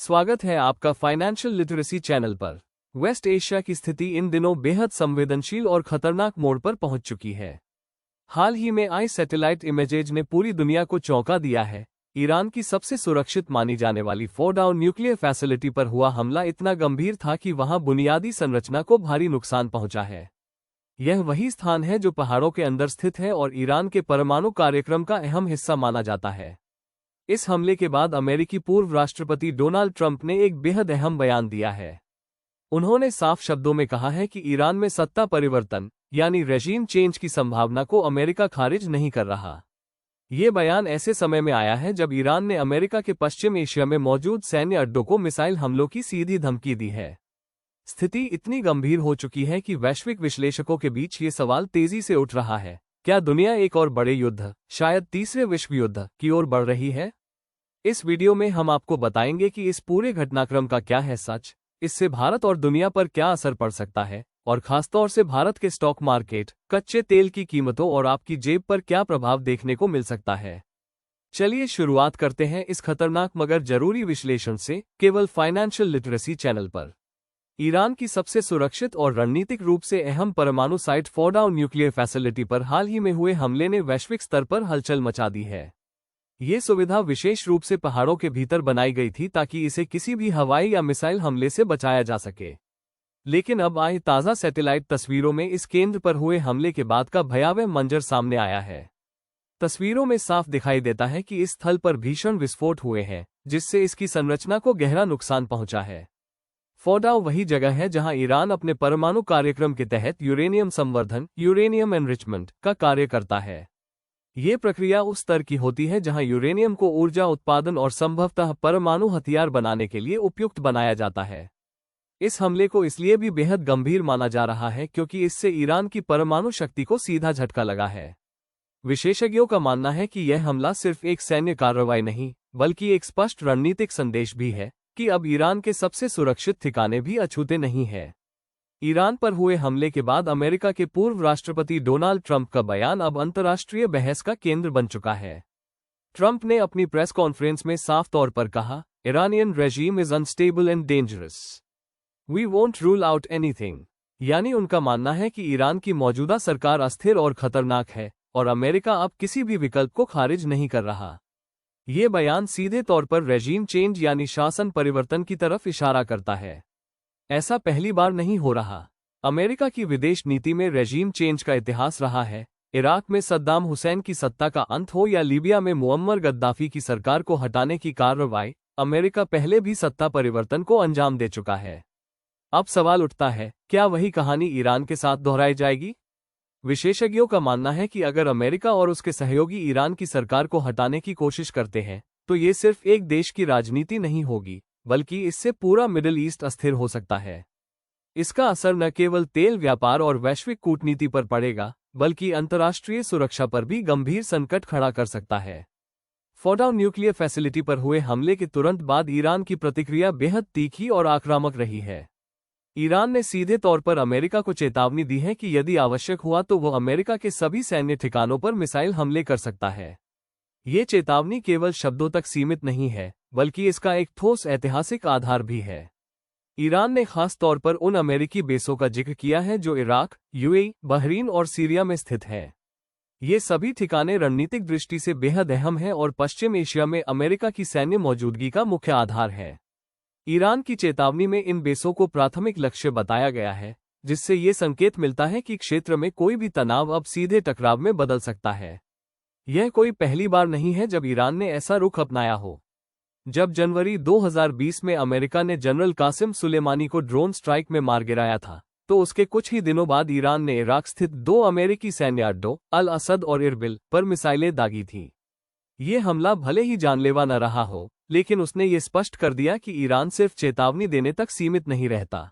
स्वागत है आपका फाइनेंशियल लिटरेसी चैनल पर। वेस्ट एशिया की स्थिति इन दिनों बेहद संवेदनशील और खतरनाक मोड़ पर पहुंच चुकी है। हाल ही में आई सैटेलाइट इमेजेज ने पूरी दुनिया को चौंका दिया है। ईरान की सबसे सुरक्षित मानी जाने वाली फोर्डो न्यूक्लियर फैसिलिटी पर हुआ हमला इतना गंभीर था कि वहां बुनियादी संरचना को भारी नुकसान पहुंचा है। यह वही स्थान है जो पहाड़ों के अंदर स्थित है और ईरान के परमाणु कार्यक्रम का अहम हिस्सा माना जाता है। इस हमले के बाद अमेरिकी पूर्व राष्ट्रपति डोनाल्ड ट्रंप ने एक बेहद अहम बयान दिया है। उन्होंने साफ शब्दों में कहा है कि ईरान में सत्ता परिवर्तन यानी रेजीम चेंज की संभावना को अमेरिका खारिज नहीं कर रहा। ये बयान ऐसे समय में आया है जब ईरान ने अमेरिका के पश्चिम एशिया में मौजूद सैन्य अड्डों को मिसाइल हमलों की सीधी धमकी दी है। स्थिति इतनी गंभीर हो चुकी है कि वैश्विक विश्लेषकों के बीच ये सवाल तेजी से उठ रहा है, क्या दुनिया एक और बड़े युद्ध, शायद तीसरे विश्व युद्ध की ओर बढ़ रही है? इस वीडियो में हम आपको बताएंगे कि इस पूरे घटनाक्रम का क्या है सच, इससे भारत और दुनिया पर क्या असर पड़ सकता है और खासतौर से भारत के स्टॉक मार्केट, कच्चे तेल की कीमतों और आपकी जेब पर क्या प्रभाव देखने को मिल सकता है। चलिए शुरुआत करते हैं इस खतरनाक मगर जरूरी विश्लेषण से, केवल फाइनेंशियल लिटरेसी चैनल पर। ईरान की सबसे सुरक्षित और रणनीतिक रूप से अहम परमाणु साइट फोर्डो न्यूक्लियर फैसिलिटी पर हाल ही में हुए हमले ने वैश्विक स्तर पर हलचल मचा दी है। ये सुविधा विशेष रूप से पहाड़ों के भीतर बनाई गई थी ताकि इसे किसी भी हवाई या मिसाइल हमले से बचाया जा सके। लेकिन अब आई ताज़ा सैटेलाइट तस्वीरों में इस केंद्र पर हुए हमले के बाद का भयावह मंजर सामने आया है। तस्वीरों में साफ दिखाई देता है कि इस स्थल पर भीषण विस्फोट हुए हैं, जिससे इसकी संरचना को गहरा नुकसान पहुंचा है। फोर्डो वही जगह है जहां ईरान अपने परमाणु कार्यक्रम के तहत यूरेनियम संवर्धन यूरेनियम एनरिचमेंट का कार्य करता है। ये प्रक्रिया उस स्तर की होती है जहां यूरेनियम को ऊर्जा उत्पादन और संभवतः परमाणु हथियार बनाने के लिए उपयुक्त बनाया जाता है। इस हमले को इसलिए भी बेहद गंभीर माना जा रहा है क्योंकि इससे ईरान की परमाणु शक्ति को सीधा झटका लगा है। विशेषज्ञों का मानना है कि यह हमला सिर्फ एक सैन्य कार्रवाई नहीं, बल्कि एक स्पष्ट रणनीतिक संदेश भी है कि अब ईरान के सबसे सुरक्षित ठिकाने भी अछूते नहीं हैं। ईरान पर हुए हमले के बाद अमेरिका के पूर्व राष्ट्रपति डोनाल्ड ट्रंप का बयान अब अंतर्राष्ट्रीय बहस का केंद्र बन चुका है। ट्रंप ने अपनी प्रेस कॉन्फ्रेंस में साफ तौर पर कहा, Iranian regime is unstable and dangerous, we won't rule out anything. यानी उनका मानना है कि ईरान की मौजूदा सरकार अस्थिर और खतरनाक है और अमेरिका अब किसी भी विकल्प को खारिज नहीं कर रहा। ये बयान सीधे तौर पर रेजीम चेंज यानी शासन परिवर्तन की तरफ इशारा करता है। ऐसा पहली बार नहीं हो रहा। अमेरिका की विदेश नीति में रेजीम चेंज का इतिहास रहा है। इराक में सद्दाम हुसैन की सत्ता का अंत हो या लीबिया में मुअम्मर गद्दाफी की सरकार को हटाने की कार्रवाई, अमेरिका पहले भी सत्ता परिवर्तन को अंजाम दे चुका है। अब सवाल उठता है, क्या वही कहानी ईरान के साथ दोहराई जाएगी? विशेषज्ञों का मानना है कि अगर अमेरिका और उसके सहयोगी ईरान की सरकार को हटाने की कोशिश करते हैं, तो ये सिर्फ एक देश की राजनीति नहीं होगी, बल्कि इससे पूरा मिडिल ईस्ट अस्थिर हो सकता है। इसका असर न केवल तेल व्यापार और वैश्विक कूटनीति पर पड़ेगा, बल्कि अंतर्राष्ट्रीय सुरक्षा पर भी गंभीर संकट खड़ा कर सकता है। फोर्डो न्यूक्लियर फैसिलिटी पर हुए हमले के तुरंत बाद ईरान की प्रतिक्रिया बेहद तीखी और आक्रामक रही है। ईरान ने सीधे तौर पर अमेरिका को चेतावनी दी है कि यदि आवश्यक हुआ तो वो अमेरिका के सभी सैन्य ठिकानों पर मिसाइल हमले कर सकता है। ये चेतावनी केवल शब्दों तक सीमित नहीं है, बल्कि इसका एक ठोस ऐतिहासिक आधार भी है। ईरान ने खास तौर पर उन अमेरिकी बेसों का जिक्र किया है जो इराक, यूएई, बहरीन और सीरिया में स्थित हैं। ये सभी ठिकाने रणनीतिक दृष्टि से बेहद अहम हैं और पश्चिम एशिया में अमेरिका की सैन्य मौजूदगी का मुख्य आधार है। ईरान की चेतावनी में इन बेसों को प्राथमिक लक्ष्य बताया गया है, जिससे ये संकेत मिलता है कि क्षेत्र में कोई भी तनाव अब सीधे टकराव में बदल सकता है। यह कोई पहली बार नहीं है जब ईरान ने ऐसा रुख अपनाया हो। जब जनवरी 2020 में अमेरिका ने जनरल कासिम सुलेमानी को ड्रोन स्ट्राइक में मार गिराया था, तो उसके कुछ ही दिनों बाद ईरान ने इराक स्थित 2 अमेरिकी सैन्य अड्डों, अल असद और इरबिल, पर मिसाइलें दागी थीं। ये हमला भले ही जानलेवा न रहा हो, लेकिन उसने ये स्पष्ट कर दिया कि ईरान सिर्फ चेतावनी देने तक सीमित नहीं रहता।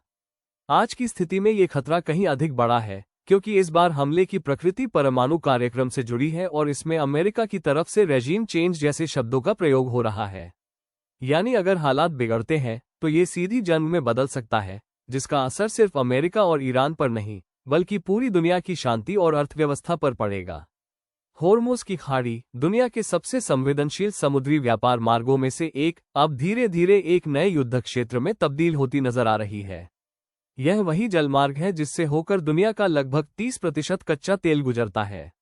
आज की स्थिति में ये खतरा कहीं अधिक बड़ा है, क्योंकि इस बार हमले की प्रकृति परमाणु कार्यक्रम से जुड़ी है और इसमें अमेरिका की तरफ से रेजीम चेंज जैसे शब्दों का प्रयोग हो रहा है। यानी अगर हालात बिगड़ते हैं तो ये सीधी जंग में बदल सकता है, जिसका असर सिर्फ अमेरिका और ईरान पर नहीं, बल्कि पूरी दुनिया की शांति और अर्थव्यवस्था पर पड़ेगा। होर्मुज की खाड़ी, दुनिया के सबसे संवेदनशील समुद्री व्यापार मार्गों में से एक, अब धीरे धीरे एक नए युद्ध क्षेत्र में तब्दील होती नजर आ रही है। यह वही जलमार्ग है जिससे होकर दुनिया का लगभग 30% कच्चा तेल गुजरता है।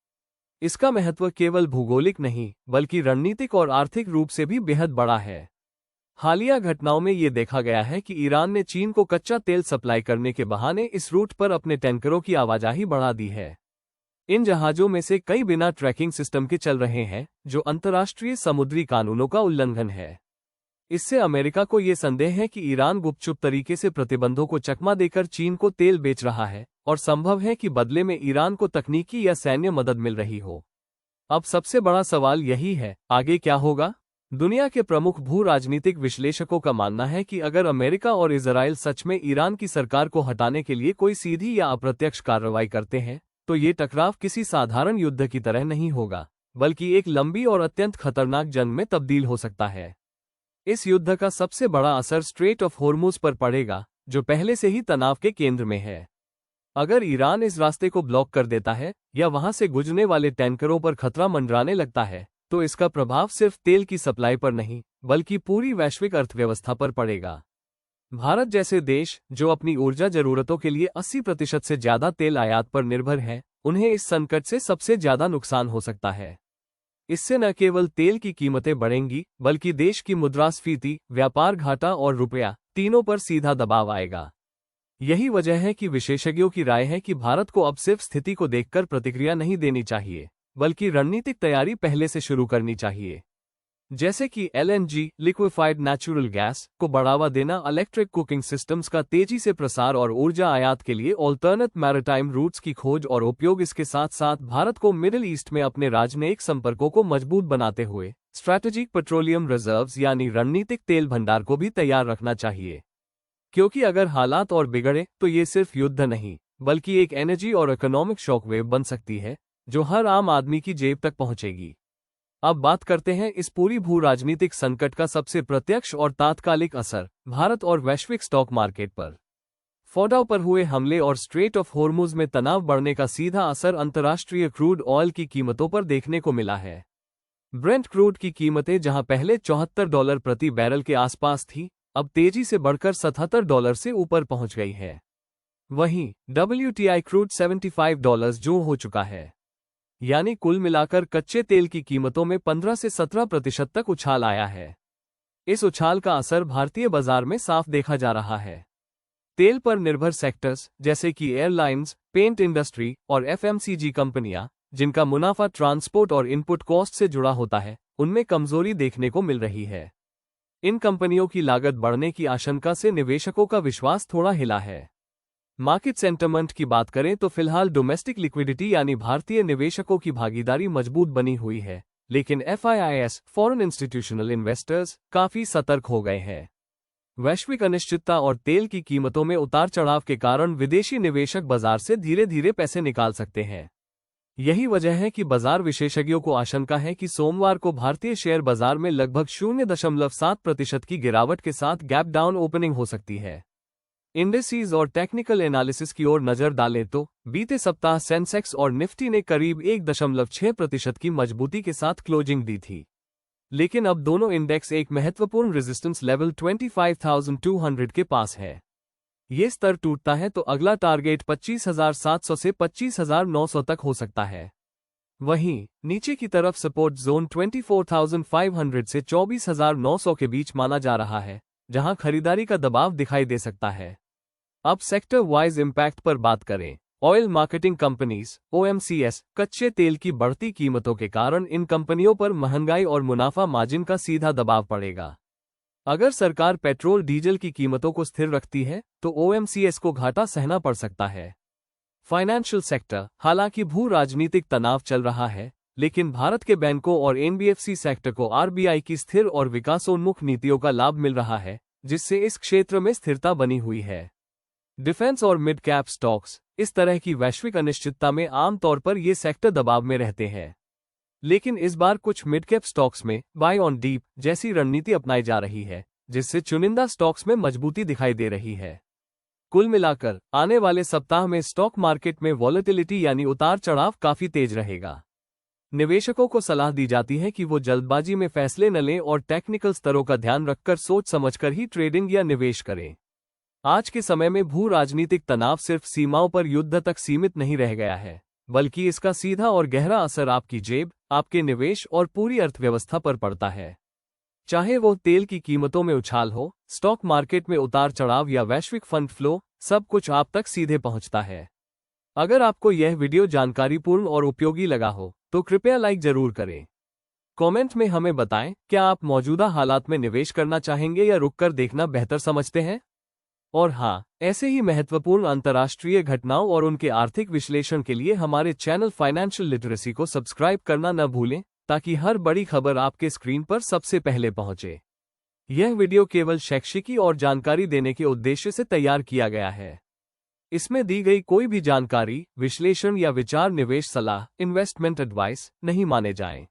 इसका महत्व केवल भूगोलिक नहीं, बल्कि रणनीतिक और आर्थिक रूप से भी बेहद बड़ा है। हालिया घटनाओं में ये देखा गया है कि ईरान ने चीन को कच्चा तेल सप्लाई करने के बहाने इस रूट पर अपने टैंकरों की आवाजाही बढ़ा दी है। इन जहाजों में से कई बिना ट्रैकिंग सिस्टम के चल रहे हैं, जो अंतर्राष्ट्रीय समुद्री कानूनों का उल्लंघन है। इससे अमेरिका को ये संदेह है कि ईरान गुपचुप तरीके से प्रतिबंधों को चकमा देकर चीन को तेल बेच रहा है, और संभव है कि बदले में ईरान को तकनीकी या सैन्य मदद मिल रही हो। अब सबसे बड़ा सवाल यही है, आगे क्या होगा? दुनिया के प्रमुख भू राजनीतिक विश्लेषकों का मानना है कि अगर अमेरिका और इजराइल सच में ईरान की सरकार को हटाने के लिए कोई सीधी या अप्रत्यक्ष कार्रवाई करते हैं, तो ये टकराव किसी साधारण युद्ध की तरह नहीं होगा, बल्कि एक लंबी और अत्यंत खतरनाक जंग में तब्दील हो सकता है। इस युद्ध का सबसे बड़ा असर स्ट्रेट ऑफ होर्मुज पर पड़ेगा, जो पहले से ही तनाव के केंद्र में है। अगर ईरान इस रास्ते को ब्लॉक कर देता है या वहां से गुजरने वाले टैंकरों पर खतरा मंडराने लगता है, तो इसका प्रभाव सिर्फ तेल की सप्लाई पर नहीं, बल्कि पूरी वैश्विक अर्थव्यवस्था पर पड़ेगा। भारत जैसे देश, जो अपनी ऊर्जा जरूरतों के लिए 80% से ज्यादा तेल आयात पर निर्भर है, उन्हें इस संकट से सबसे ज्यादा नुकसान हो सकता है। इससे न केवल तेल की कीमतें बढ़ेंगी, बल्कि देश की मुद्रास्फीति, व्यापार घाटा और रुपया, तीनों पर सीधा दबाव आएगा। यही वजह है कि विशेषज्ञों की राय है कि भारत को अब सिर्फ स्थिति को देखकर प्रतिक्रिया नहीं देनी चाहिए, बल्कि रणनीतिक तैयारी पहले से शुरू करनी चाहिए। जैसे कि एलएनजी, लिक्विफाइड नेचुरल गैस, को बढ़ावा देना, इलेक्ट्रिक कुकिंग सिस्टम्स का तेजी से प्रसार और ऊर्जा आयात के लिए ऑल्टरनेट मैरिटाइम रूट्स की खोज और उपयोग। इसके साथ साथ भारत को मिडिल ईस्ट में अपने राजनयिक संपर्कों को मजबूत बनाते हुए स्ट्रैटेजिक पेट्रोलियम रिजर्व्स यानी रणनीतिक तेल भंडार को भी तैयार रखना चाहिए। क्योंकि अगर हालात और बिगड़े तो ये सिर्फ युद्ध नहीं, बल्कि एक एनर्जी और इकोनॉमिक शॉकवेव बन सकती है, जो हर आम आदमी की जेब तक पहुंचेगी। अब बात करते हैं इस पूरी भू राजनीतिक संकट का सबसे प्रत्यक्ष और तात्कालिक असर, भारत और वैश्विक स्टॉक मार्केट पर। फोर्डो पर हुए हमले और स्ट्रेट ऑफ होर्मुज में तनाव बढ़ने का सीधा असर अंतर्राष्ट्रीय क्रूड ऑयल की कीमतों पर देखने को मिला है। ब्रेंट क्रूड की कीमतें जहां पहले $74 प्रति बैरल के आसपास थी, अब तेजी से बढ़कर $77 से ऊपर पहुंच गई है। वहीं WTI क्रूड $75 जो हो चुका है। यानी कुल मिलाकर कच्चे तेल की कीमतों में 15 से 17% तक उछाल आया है। इस उछाल का असर भारतीय बाजार में साफ देखा जा रहा है। तेल पर निर्भर सेक्टर्स जैसे कि एयरलाइंस, पेंट इंडस्ट्री और FMCG कंपनियां, जिनका मुनाफा ट्रांसपोर्ट और इनपुट कॉस्ट से जुड़ा होता है, उनमें कमजोरी देखने को मिल रही है। इन कंपनियों की लागत बढ़ने की आशंका से निवेशकों का विश्वास थोड़ा हिला है। मार्केट सेंटिमेंट की बात करें तो फिलहाल डोमेस्टिक लिक्विडिटी यानी भारतीय निवेशकों की भागीदारी मजबूत बनी हुई है, लेकिन FIIs फॉरेन इंस्टीट्यूशनल इन्वेस्टर्स काफी सतर्क हो गए हैं। वैश्विक अनिश्चितता और तेल की कीमतों में उतार चढ़ाव के कारण विदेशी निवेशक बाजार से धीरे धीरे पैसे निकाल सकते हैं। यही वजह है कि बाजार विशेषज्ञों को आशंका है कि सोमवार को भारतीय शेयर बाजार में लगभग 0.7% की गिरावट के साथ गैप डाउन ओपनिंग हो सकती है। इंडेसीज और टेक्निकल एनालिसिस की ओर नजर डालें तो बीते सप्ताह सेंसेक्स और निफ्टी ने करीब 1.6% की मजबूती के साथ क्लोजिंग दी थी। लेकिन अब दोनों इंडेक्स एक महत्वपूर्ण रेजिस्टेंस लेवल 25,200 के पास है। ये स्तर टूटता है तो अगला टारगेट 25,700 से 25,900 तक हो सकता है। वहीं नीचे की तरफ सपोर्ट जोन 24,500 से 24,900 के बीच माना जा रहा है, जहां खरीदारी का दबाव दिखाई दे सकता है। अब सेक्टर वाइज इंपैक्ट पर बात करें। ऑयल मार्केटिंग कंपनीज OMCs कच्चे तेल की बढ़ती कीमतों के कारण इन कंपनियों पर महंगाई और मुनाफा मार्जिन का सीधा दबाव पड़ेगा। अगर सरकार पेट्रोल डीजल की कीमतों को स्थिर रखती है तो OMCs को घाटा सहना पड़ सकता है। फाइनेंशियल सेक्टर, हालांकि भू राजनीतिक तनाव चल रहा है, लेकिन भारत के बैंकों और NBFC सेक्टर को RBI की स्थिर और विकासोन्मुख नीतियों का लाभ मिल रहा है, जिससे इस क्षेत्र में स्थिरता बनी हुई है। डिफेंस और मिड कैप स्टॉक्स, इस तरह की वैश्विक अनिश्चितता में आमतौर पर ये सेक्टर दबाव में रहते हैं। लेकिन इस बार कुछ मिड कैप स्टॉक्स में बाय ऑन डीप जैसी रणनीति अपनाई जा रही है, जिससे चुनिंदा स्टॉक्स में मजबूती दिखाई दे रही है। कुल मिलाकर आने वाले सप्ताह में स्टॉक मार्केट में वॉलेटिलिटी यानी उतार चढ़ाव काफी तेज रहेगा। निवेशकों को सलाह दी जाती है कि वो जल्दबाजी में फैसले न लें और टेक्निकल स्तरों का ध्यान रखकर सोच समझकर ही ट्रेडिंग या निवेश करें। आज के समय में भू राजनीतिक तनाव सिर्फ सीमाओं पर युद्ध तक सीमित नहीं रह गया है, बल्कि इसका सीधा और गहरा असर आपकी जेब, आपके निवेश और पूरी अर्थव्यवस्था पर पड़ता है। चाहे वो तेल की कीमतों में उछाल हो, स्टॉक मार्केट में उतार चढ़ाव या वैश्विक फंड फ्लो, सब कुछ आप तक सीधे पहुंचता है। अगर आपको यह वीडियो जानकारीपूर्ण और उपयोगी लगा हो तो कृपया लाइक जरूर करें। कमेंट में हमें बताएं, क्या आप मौजूदा हालात में निवेश करना चाहेंगे या रुककर देखना बेहतर समझते हैं? और हाँ, ऐसे ही महत्वपूर्ण अंतर्राष्ट्रीय घटनाओं और उनके आर्थिक विश्लेषण के लिए हमारे चैनल फाइनेंशियल लिटरेसी को सब्सक्राइब करना न भूलें, ताकि हर बड़ी खबर आपके स्क्रीन पर सबसे पहले पहुंचे। यह वीडियो केवल शैक्षिकी और जानकारी देने के उद्देश्य से तैयार किया गया है। इसमें दी गई कोई भी जानकारी, विश्लेषण या विचार निवेश सलाह, इन्वेस्टमेंट एडवाइस नहीं माने जाएं।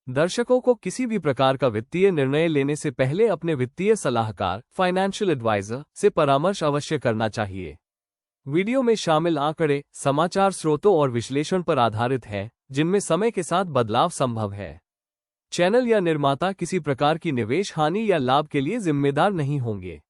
दर्शकों को किसी भी प्रकार का वित्तीय निर्णय लेने से पहले अपने वित्तीय सलाहकार, फाइनेंशियल एडवाइजर से परामर्श अवश्य करना चाहिए। वीडियो में शामिल आंकड़े, समाचार स्रोतों और विश्लेषण पर आधारित हैं, जिनमें समय के साथ बदलाव संभव है। चैनल या निर्माता किसी प्रकार की निवेश हानि या लाभ के लिए जिम्मेदार नहीं होंगे।